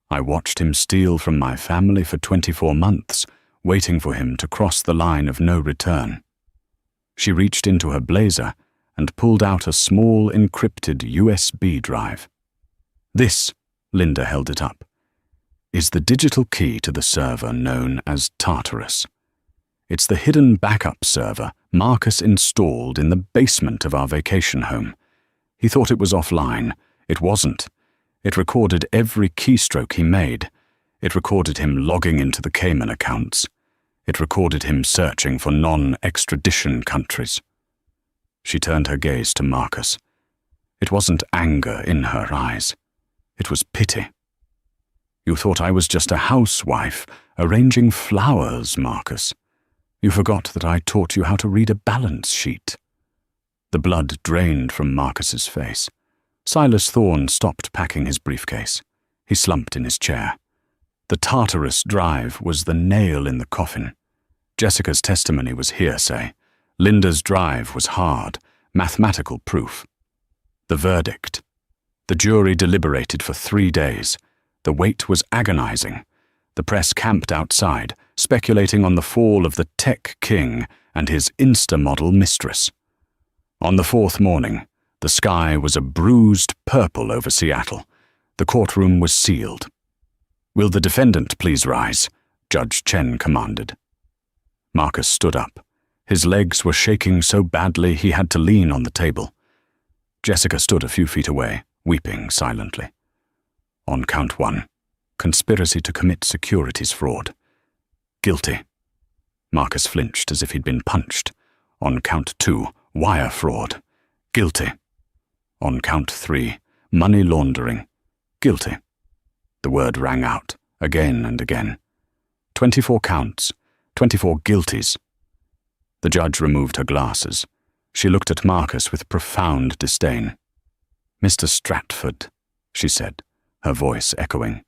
I watched him steal from my family for 24 months, waiting for him to cross the line of no return. She reached into her blazer and pulled out a small encrypted USB drive. This, Linda held it up, is the digital key to the server known as Tartarus. It's the hidden backup server Marcus installed in the basement of our vacation home. He thought it was offline. It wasn't. It recorded every keystroke he made. It recorded him logging into the Cayman accounts. It recorded him searching for non-extradition countries. She turned her gaze to Marcus. It wasn't anger in her eyes. It was pity. You thought I was just a housewife arranging flowers, Marcus. You forgot that I taught you how to read a balance sheet. The blood drained from Marcus's face. Silas Thorne stopped packing his briefcase. He slumped in his chair. The Tartarus drive was the nail in the coffin. Jessica's testimony was hearsay. Linda's drive was hard, mathematical proof. The verdict. The jury deliberated for 3 days. The wait was agonizing. The press camped outside, speculating on the fall of the tech king and his Insta-model Mistress. On the 4th morning, the sky was a bruised purple over Seattle. The courtroom was sealed. "Will the defendant please rise?" Judge Chen commanded. Marcus stood up. His legs were shaking so badly he had to lean on the table. Jessica stood a few feet away, weeping silently. On count 1, conspiracy to commit securities fraud. Guilty. Marcus flinched as if he'd been punched. On count 2, wire fraud. Guilty. On count 3, money laundering. Guilty. The word rang out, again and again. 24 counts, 24 guilties. The judge removed her glasses. She looked at Marcus with profound disdain. "Mr. Stratford," she said, her voice echoing,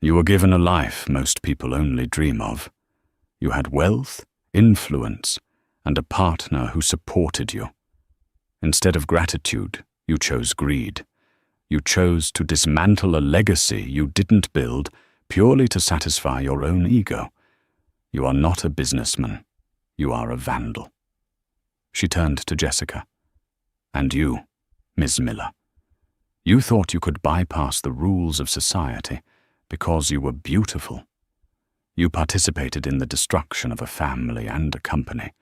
"you were given a life most people only dream of. You had wealth, influence, and a partner who supported you. Instead of gratitude, you chose greed. You chose to dismantle a legacy you didn't build purely to satisfy your own ego. You are not a businessman. You are a vandal." She turned to Jessica. "And you, Ms. Miller. You thought you could bypass the rules of society because you were beautiful. You participated in the destruction of a family and a company.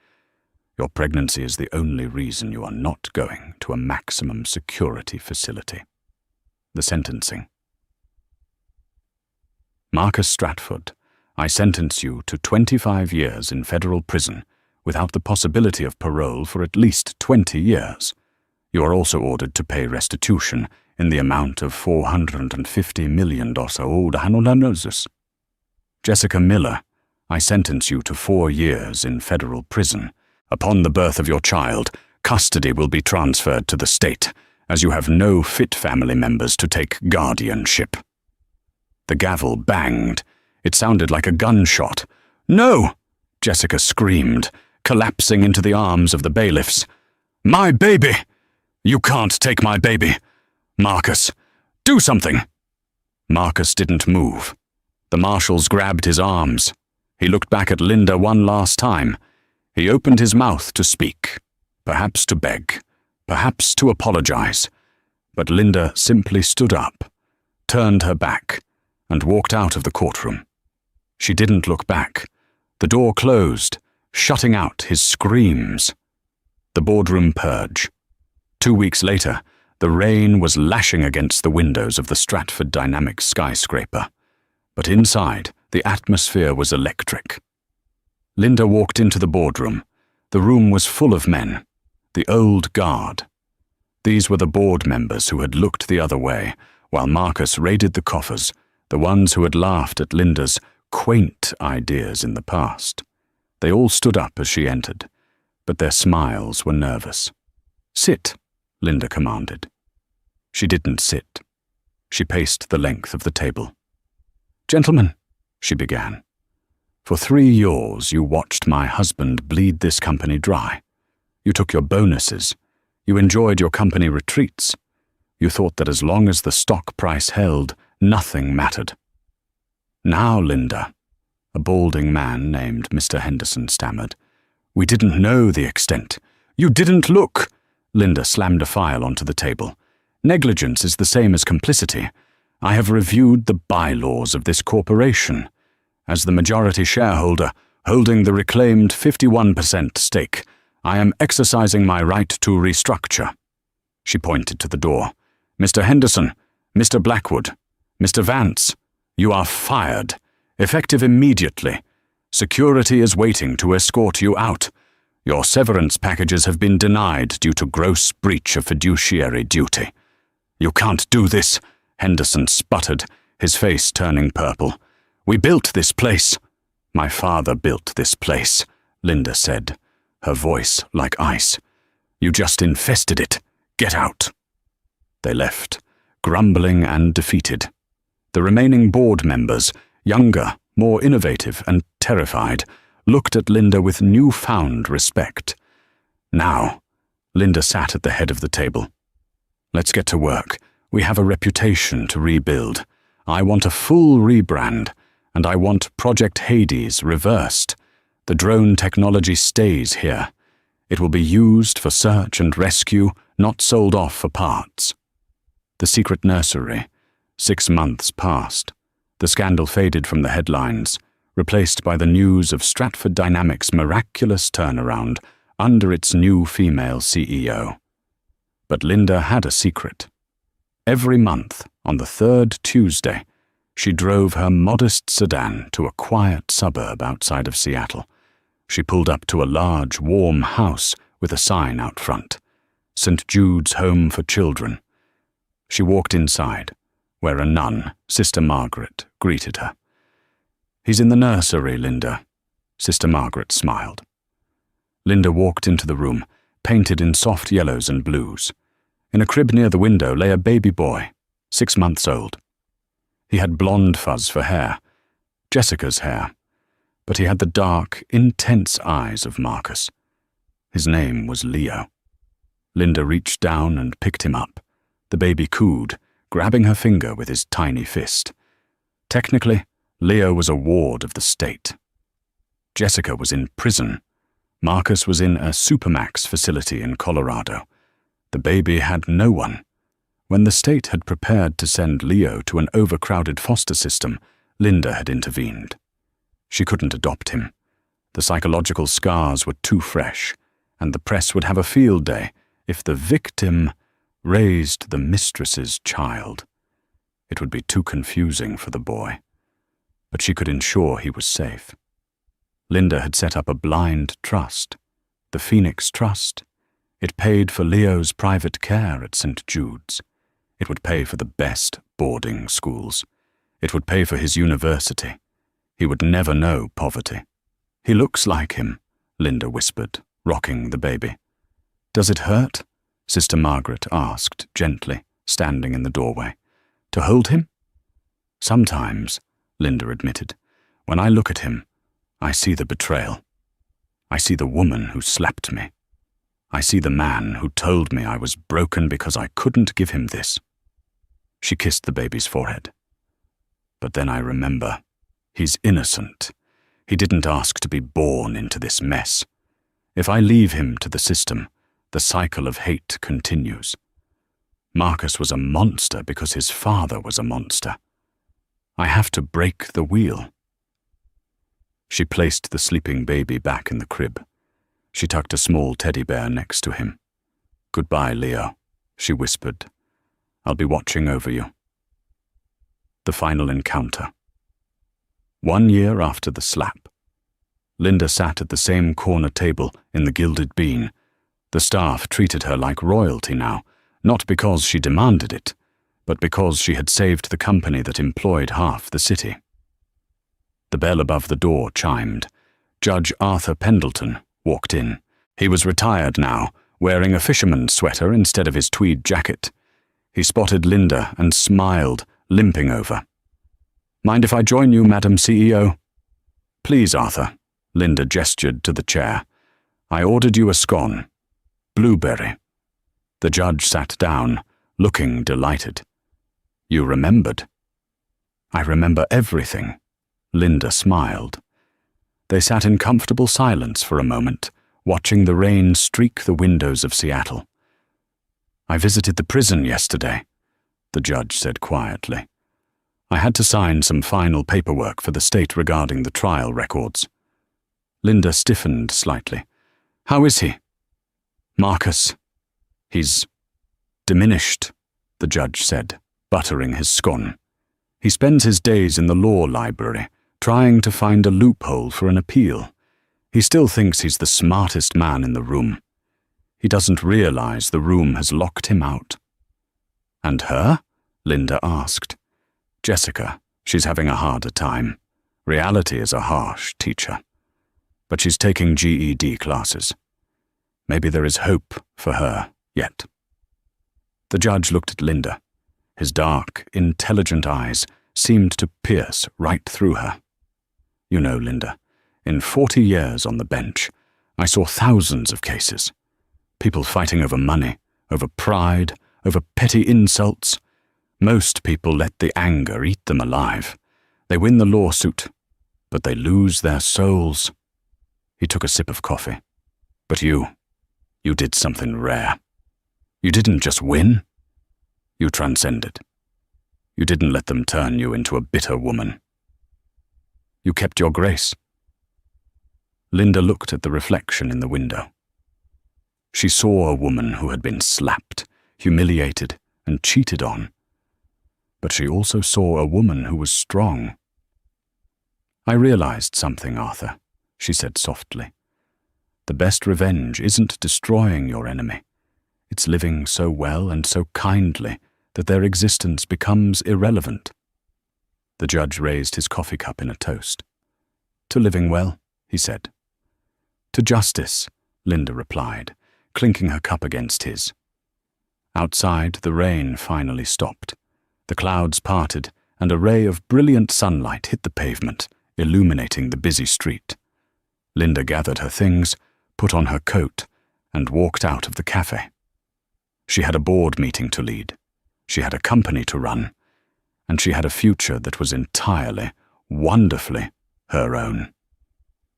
Your pregnancy is the only reason you are not going to a maximum security facility." The sentencing. Marcus Stratford, I sentence you to 25 years in federal prison without the possibility of parole for at least 20 years. You are also ordered to pay restitution in the amount of $450 million. Jessica Miller, I sentence you to 4 years in federal prison. Upon the birth of your child, custody will be transferred to the state, as you have no fit family members to take guardianship. The gavel banged. It sounded like a gunshot. "No!" Jessica screamed, collapsing into the arms of the bailiffs. "My baby! You can't take my baby! Marcus, do something!" Marcus didn't move. The marshals grabbed his arms. He looked back at Linda one last time. He opened his mouth to speak, perhaps to beg, perhaps to apologize. But Linda simply stood up, turned her back, and walked out of the courtroom. She didn't look back. The door closed, shutting out his screams. The boardroom purge. 2 weeks later, the rain was lashing against the windows of the Stratford Dynamics skyscraper. But inside, the atmosphere was electric. Linda walked into the boardroom. The room was full of men, the old guard. These were the board members who had looked the other way, while Marcus raided the coffers, the ones who had laughed at Linda's quaint ideas in the past. They all stood up as she entered, but their smiles were nervous. "Sit," Linda commanded. She didn't sit. She paced the length of the table. "Gentlemen," she began, "for 3 years you watched my husband bleed this company dry. You took your bonuses. You enjoyed your company retreats. You thought that as long as the stock price held, nothing mattered. Now, Linda, a balding man named Mr. Henderson stammered. We didn't know the extent. You didn't look. Linda slammed a file onto the table. Negligence is the same as complicity. I have reviewed the bylaws of this corporation. As the majority shareholder, holding the reclaimed 51% stake, I am exercising my right to restructure. She pointed to the door. Mr. Henderson, Mr. Blackwood, Mr. Vance, you are fired, effective immediately. Security is waiting to escort you out. Your severance packages have been denied due to gross breach of fiduciary duty. You can't do this, Henderson sputtered, his face turning purple. We built this place. My father built this place, Linda said, her voice like ice. You just infested it. Get out. They left, grumbling and defeated. The remaining board members, younger, more innovative and terrified, looked at Linda with newfound respect. Now, Linda sat at the head of the table. Let's get to work. We have a reputation to rebuild. I want a full rebrand, and I want Project Hades reversed. The drone technology stays here. It will be used for search and rescue, not sold off for parts. The secret nursery. 6 months passed. The scandal faded from the headlines, replaced by the news of Stratford Dynamics' miraculous turnaround under its new female CEO. But Linda had a secret. Every month, on the 3rd Tuesday, she drove her modest sedan to a quiet suburb outside of Seattle. She pulled up to a large, warm house with a sign out front, St. Jude's Home for Children. She walked inside, where a nun, Sister Margaret, greeted her. He's in the nursery, Linda. Sister Margaret smiled. Linda walked into the room, painted in soft yellows and blues. In a crib near the window lay a baby boy, 6 months old. He had blonde fuzz for hair, Jessica's hair, but he had the dark, intense eyes of Marcus. His name was Leo. Linda reached down and picked him up. The baby cooed, grabbing her finger with his tiny fist. Technically, Leo was a ward of the state. Jessica was in prison. Marcus was in a Supermax facility in Colorado. The baby had no one. When the state had prepared to send Leo to an overcrowded foster system, Linda had intervened. She couldn't adopt him. The psychological scars were too fresh, and the press would have a field day if the victim raised the mistress's child. It would be too confusing for the boy. But she could ensure he was safe. Linda had set up a blind trust, the Phoenix Trust. It paid for Leo's private care at St. Jude's. It would pay for the best boarding schools. It would pay for his university. He would never know poverty. He looks like him, Linda whispered, rocking the baby. Does it hurt? Sister Margaret asked gently, standing in the doorway. To hold him? Sometimes, Linda admitted. When I look at him, I see the betrayal. I see the woman who slapped me. I see the man who told me I was broken because I couldn't give him this. She kissed the baby's forehead. But then I remember, he's innocent. He didn't ask to be born into this mess. If I leave him to the system, the cycle of hate continues. Marcus was a monster because his father was a monster. I have to break the wheel. She placed the sleeping baby back in the crib. She tucked a small teddy bear next to him. Goodbye, Leo, she whispered. I'll be watching over you. The final encounter. 1 year after the slap. Linda sat at the same corner table in the Gilded Bean. The staff treated her like royalty now, not because she demanded it, but because she had saved the company that employed half the city. The bell above the door chimed. Judge Arthur Pendleton walked in. He was retired now, wearing a fisherman's sweater instead of his tweed jacket. He spotted Linda and smiled, limping over. Mind if I join you, Madam CEO? Please, Arthur. Linda gestured to the chair. I ordered you a scone. Blueberry. The judge sat down, looking delighted. You remembered. I remember everything. Linda smiled. They sat in comfortable silence for a moment, watching the rain streak the windows of Seattle. I visited the prison yesterday, the judge said quietly. I had to sign some final paperwork for the state regarding the trial records. Linda stiffened slightly. How is he? Marcus. He's diminished, the judge said, buttering his scone. He spends his days in the law library, trying to find a loophole for an appeal. He still thinks he's the smartest man in the room. He doesn't realize the room has locked him out. And her? Linda asked. Jessica, she's having a harder time. Reality is a harsh teacher. But she's taking GED classes. Maybe there is hope for her yet. The judge looked at Linda. His dark, intelligent eyes seemed to pierce right through her. You know, Linda, in 40 years on the bench, I saw thousands of cases. People fighting over money, over pride, over petty insults. Most people let the anger eat them alive. They win the lawsuit, but they lose their souls. He took a sip of coffee. But you did something rare. You didn't just win. You transcended. You didn't let them turn you into a bitter woman. You kept your grace. Linda looked at the reflection in the window. She saw a woman who had been slapped, humiliated, and cheated on. But she also saw a woman who was strong. I realized something, Arthur, she said softly. The best revenge isn't destroying your enemy. It's living so well and so kindly that their existence becomes irrelevant. The judge raised his coffee cup in a toast. To living well, he said. To justice, Linda replied, clinking her cup against his. Outside, the rain finally stopped. The clouds parted, and a ray of brilliant sunlight hit the pavement, illuminating the busy street. Linda gathered her things, put on her coat, and walked out of the cafe. She had a board meeting to lead. She had a company to run. And she had a future that was entirely, wonderfully, her own.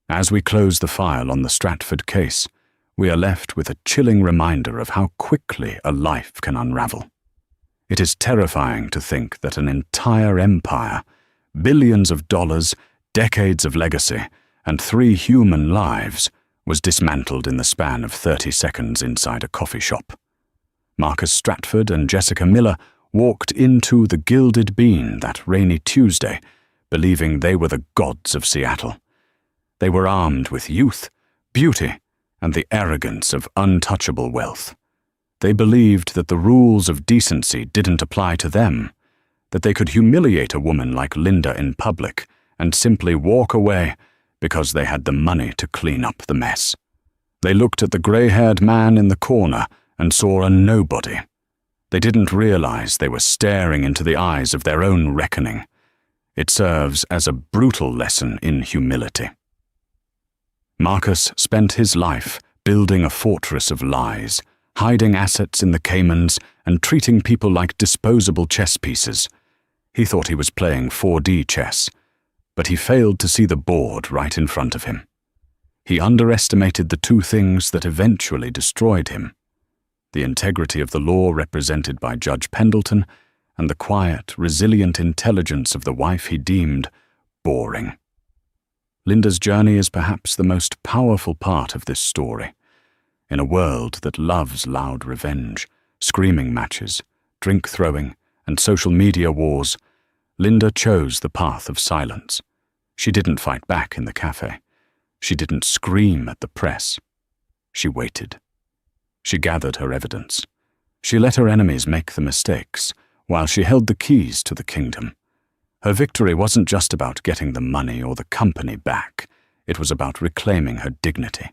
As we close the file on the Stratford case, we are left with a chilling reminder of how quickly a life can unravel. It is terrifying to think that an entire empire, billions of dollars, decades of legacy, and 3 human lives was dismantled in the span of 30 seconds inside a coffee shop. Marcus Stratford and Jessica Miller walked into the Gilded Bean that rainy Tuesday, believing they were the gods of Seattle. They were armed with youth, beauty, and the arrogance of untouchable wealth. They believed that the rules of decency didn't apply to them, that they could humiliate a woman like Linda in public and simply walk away because they had the money to clean up the mess. They looked at the gray-haired man in the corner and saw a nobody. They didn't realize they were staring into the eyes of their own reckoning. It serves as a brutal lesson in humility. Marcus spent his life building a fortress of lies, hiding assets in the Caymans and treating people like disposable chess pieces. He thought he was playing 4D chess, but he failed to see the board right in front of him. He underestimated the 2 things that eventually destroyed him: the integrity of the law represented by Judge Pendleton and the quiet, resilient intelligence of the wife he deemed boring. Linda's journey is perhaps the most powerful part of this story. In a world that loves loud revenge, screaming matches, drink throwing, and social media wars, Linda chose the path of silence. She didn't fight back in the cafe. She didn't scream at the press. She waited. She gathered her evidence. She let her enemies make the mistakes, while she held the keys to the kingdom. Her victory wasn't just about getting the money or the company back. It was about reclaiming her dignity.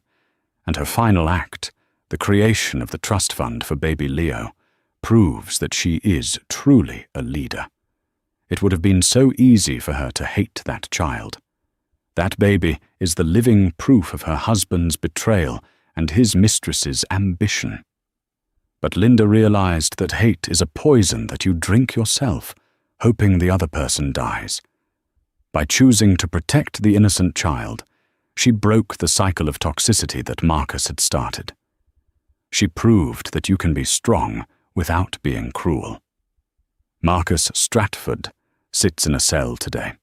And her final act, the creation of the trust fund for baby Leo, proves that she is truly a leader. It would have been so easy for her to hate that child. That baby is the living proof of her husband's betrayal and his mistress's ambition. But Linda realized that hate is a poison that you drink yourself, hoping the other person dies. By choosing to protect the innocent child, she broke the cycle of toxicity that Marcus had started. She proved that you can be strong without being cruel. Marcus Stratford sits in a cell today,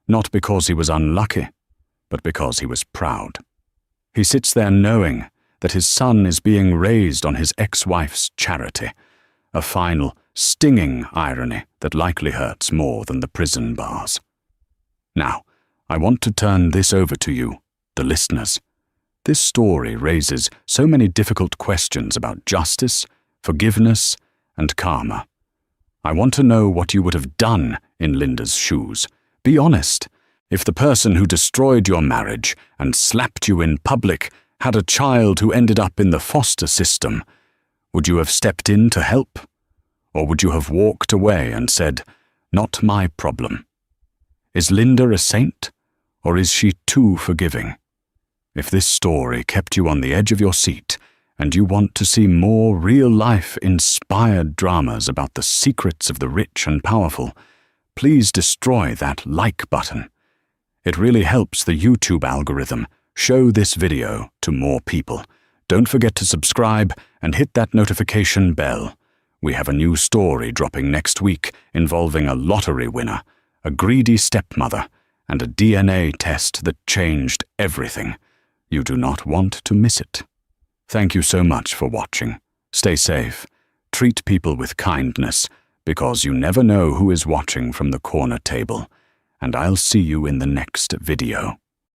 not because he was unlucky, but because he was proud. He sits there knowing that his son is being raised on his ex-wife's charity, a final, stinging irony that likely hurts more than the prison bars. Now, I want to turn this over to you, the listeners. This story raises so many difficult questions about justice, forgiveness, and karma. I want to know what you would have done in Linda's shoes. Be honest. If the person who destroyed your marriage and slapped you in public had a child who ended up in the foster system, would you have stepped in to help? Or would you have walked away and said, "Not my problem"? Is Linda a saint, or is she too forgiving? If this story kept you on the edge of your seat, and you want to see more real-life inspired dramas about the secrets of the rich and powerful, please destroy that like button. It really helps the YouTube algorithm show this video to more people. Don't forget to subscribe and hit that notification bell. We have a new story dropping next week involving a lottery winner, a greedy stepmother, and a DNA test that changed everything. You do not want to miss it. Thank you so much for watching. Stay safe. Treat people with kindness, because you never know who is watching from the corner table. And I'll see you in the next video.